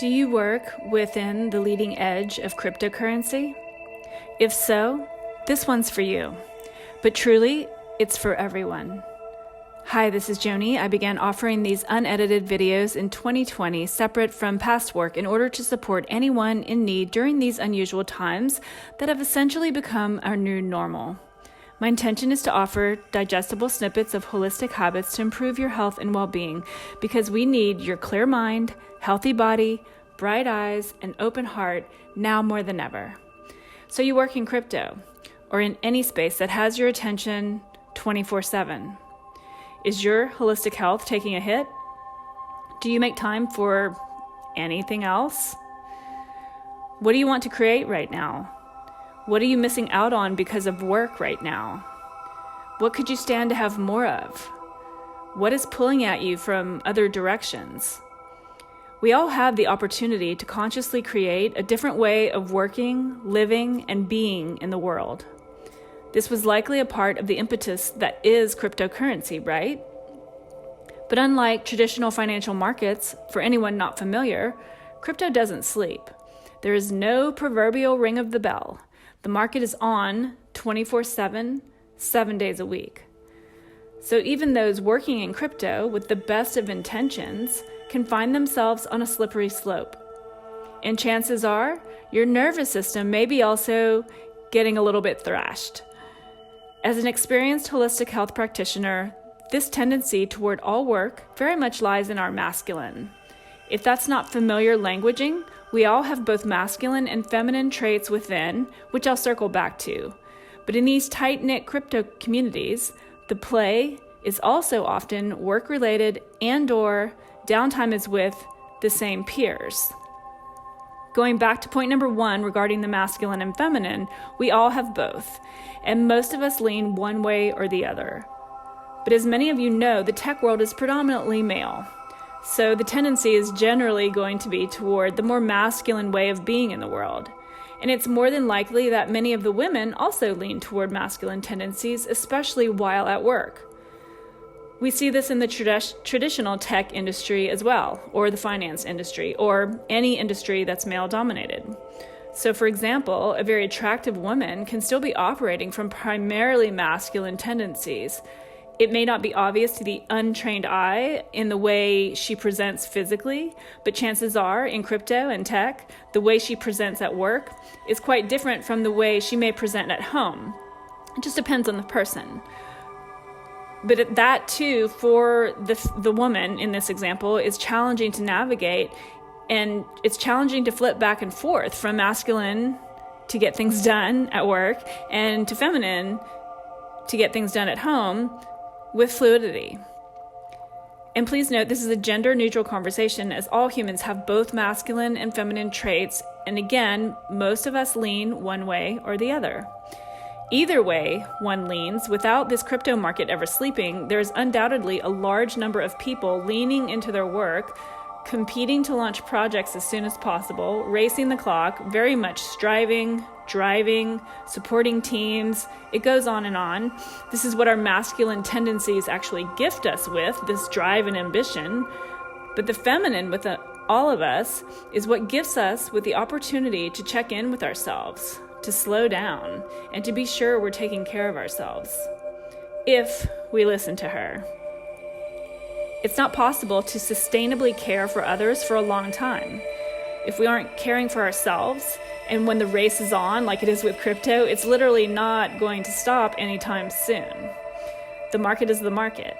Do you work within the leading edge of cryptocurrency? If so, this one's for you. But truly, it's for everyone. Hi, this is Joni. I began offering these unedited videos in 2020, separate from past work, in order to support anyone in need during these unusual times that have essentially become our new normal. My intention is to offer digestible snippets of holistic habits to improve your health and well-being, because we need your clear mind, healthy body, bright eyes, and open heart now more than ever. So you work in crypto or in any space that has your attention 24/7. Is your holistic health taking a hit? Do you make time for anything else? What do you want to create right now? What are you missing out on because of work right now? What could you stand to have more of? What is pulling at you from other directions? We all have the opportunity to consciously create a different way of working, living, and being in the world. This was likely a part of the impetus that is cryptocurrency, right? But unlike traditional financial markets, for anyone not familiar, crypto doesn't sleep. There is no proverbial ring of the bell. The market is on 24/7, 7 days a week. So even those working in crypto with the best of intentions can find themselves on a slippery slope. And chances are, your nervous system may be also getting a little bit thrashed. As an experienced holistic health practitioner, this tendency toward all work very much lies in our masculine. If that's not familiar languaging, we all have both masculine and feminine traits within, which I'll circle back to. But in these tight-knit crypto communities, the play is also often work-related and/or downtime is with the same peers. Going back to point number 1 regarding the masculine and feminine, we all have both, and most of us lean one way or the other. But as many of you know, the tech world is predominantly male. So the tendency is generally going to be toward the more masculine way of being in the world. And it's more than likely that many of the women also lean toward masculine tendencies, especially while at work. We see this in the traditional tech industry as well, or the finance industry, or any industry that's male-dominated. So for example, a very attractive woman can still be operating from primarily masculine tendencies. It may not be obvious to the untrained eye in the way she presents physically, but chances are, in crypto and tech, the way she presents at work is quite different from the way she may present at home. It just depends on the person. But that too, for the woman in this example, is challenging to navigate, and it's challenging to flip back and forth from masculine to get things done at work and to feminine to get things done at home, with fluidity. And please note, this is a gender-neutral conversation, as all humans have both masculine and feminine traits, and again, most of us lean one way or the other. Either way one leans, without this crypto market ever sleeping, there's undoubtedly a large number of people leaning into their work, competing to launch projects as soon as possible, racing the clock, very much striving, driving, supporting teams. It goes on and on. This is what our masculine tendencies actually gift us with, this drive and ambition. But the feminine with all of us is what gifts us with the opportunity to check in with ourselves, to slow down, and to be sure we're taking care of ourselves, if we listen to her. It's not possible to sustainably care for others for a long time if we aren't caring for ourselves. And when the race is on, like it is with crypto, it's literally not going to stop anytime soon. The market is the market,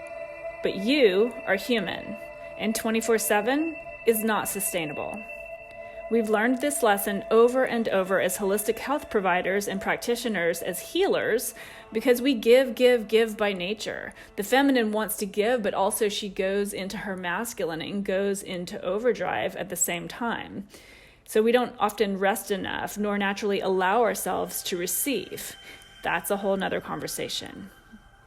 but you are human, and 24/7 is not sustainable. We've learned this lesson over and over as holistic health providers and practitioners, as healers, because we give by nature. The feminine wants to give, but also she goes into her masculine and goes into overdrive at the same time. So we don't often rest enough, nor naturally allow ourselves to receive. That's a whole nother conversation.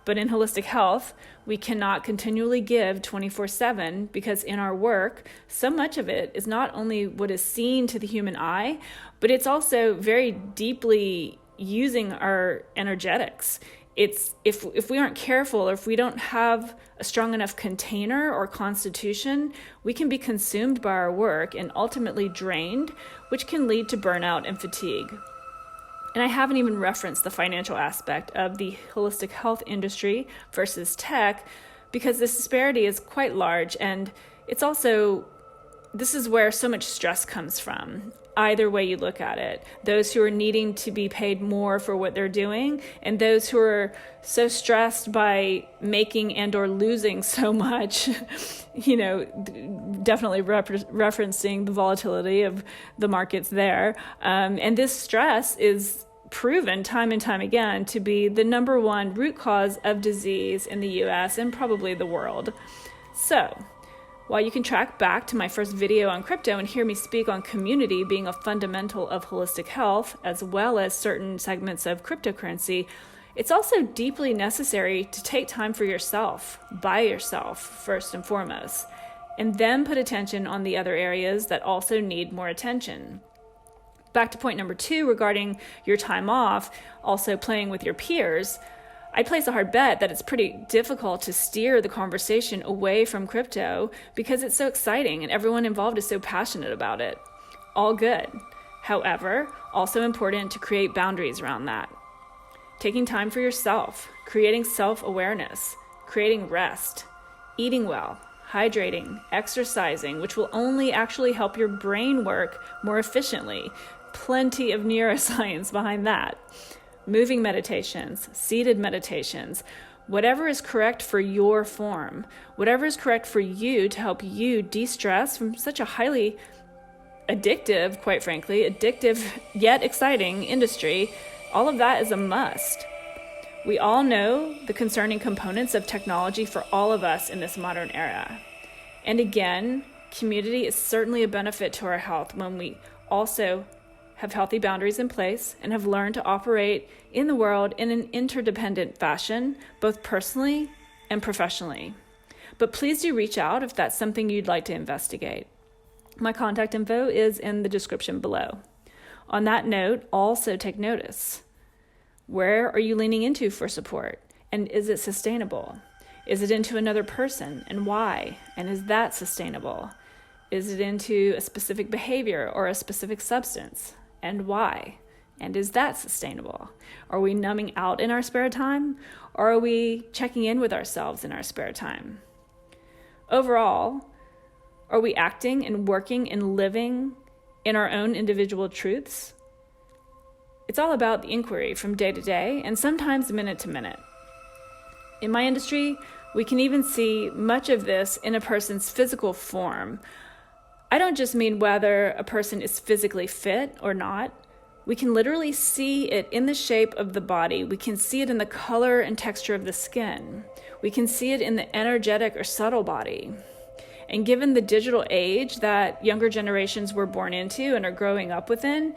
But in holistic health, we cannot continually give 24/7, because in our work, so much of it is not only what is seen to the human eye, but it's also very deeply using our energetics. if we aren't careful, or if we don't have a strong enough container or constitution, we can be consumed by our work and ultimately drained, which can lead to burnout and fatigue. And I haven't even referenced the financial aspect of the holistic health industry versus tech, because this disparity is quite large, and this is where so much stress comes from. Either way you look at it, those who are needing to be paid more for what they're doing, and those who are so stressed by making and or losing so much, definitely referencing the volatility of the markets there. And this stress is proven time and time again to be the number one root cause of disease in the US and probably the world. So, while you can track back to my first video on crypto and hear me speak on community being a fundamental of holistic health, as well as certain segments of cryptocurrency, it's also deeply necessary to take time for yourself, by yourself, first and foremost, and then put attention on the other areas that also need more attention. Back to point number 2 regarding your time off, also playing with your peers, I'd place a hard bet that it's pretty difficult to steer the conversation away from crypto because it's so exciting and everyone involved is so passionate about it. All good. However, also important to create boundaries around that. Taking time for yourself, creating self-awareness, creating rest, eating well, hydrating, exercising, which will only actually help your brain work more efficiently. Plenty of neuroscience behind that. Moving meditations, seated meditations, whatever is correct for your form, whatever is correct for you to help you de-stress from such a highly addictive, quite frankly, addictive yet exciting industry, all of that is a must. We all know the concerning components of technology for all of us in this modern era. And again, community is certainly a benefit to our health when we also have healthy boundaries in place and have learned to operate in the world in an interdependent fashion, both personally and professionally. But please do reach out if that's something you'd like to investigate. My contact info is in the description below. On that note, also take notice. Where are you leaning into for support? And is it sustainable? Is it into another person? And why? And is that sustainable? Is it into a specific behavior or a specific substance? And why? And is that sustainable? Are we numbing out in our spare time? Or are we checking in with ourselves in our spare time? Overall, are we acting and working and living in our own individual truths? It's all about the inquiry from day to day and sometimes minute to minute. In my industry, we can even see much of this in a person's physical form. I don't just mean whether a person is physically fit or not. We can literally see it in the shape of the body. We can see it in the color and texture of the skin. We can see it in the energetic or subtle body. And given the digital age that younger generations were born into and are growing up within,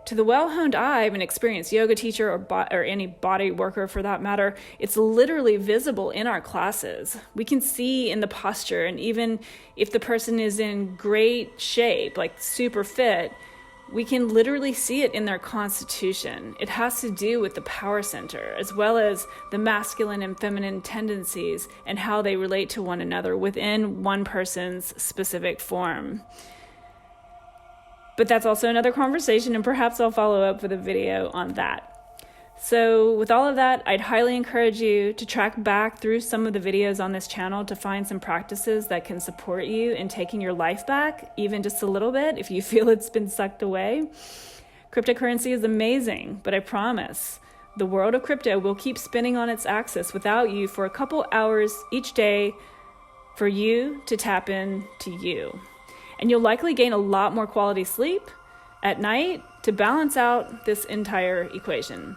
to the well-honed eye of an experienced yoga teacher or any body worker for that matter, it's literally visible in our classes. We can see in the posture, and even if the person is in great shape, like super fit, we can literally see it in their constitution. It has to do with the power center, as well as the masculine and feminine tendencies and how they relate to one another within one person's specific form. But that's also another conversation, and perhaps I'll follow up with a video on that. So with all of that, I'd highly encourage you to track back through some of the videos on this channel to find some practices that can support you in taking your life back, even just a little bit, if you feel it's been sucked away. Cryptocurrency is amazing, but I promise the world of crypto will keep spinning on its axis without you for a couple hours each day for you to tap in to you. And you'll likely gain a lot more quality sleep at night to balance out this entire equation.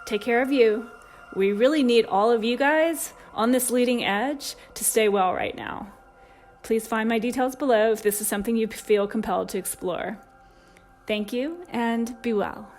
Take care of you. We really need all of you guys on this leading edge to stay well right now. Please find my details below if this is something you feel compelled to explore. Thank you, and be well.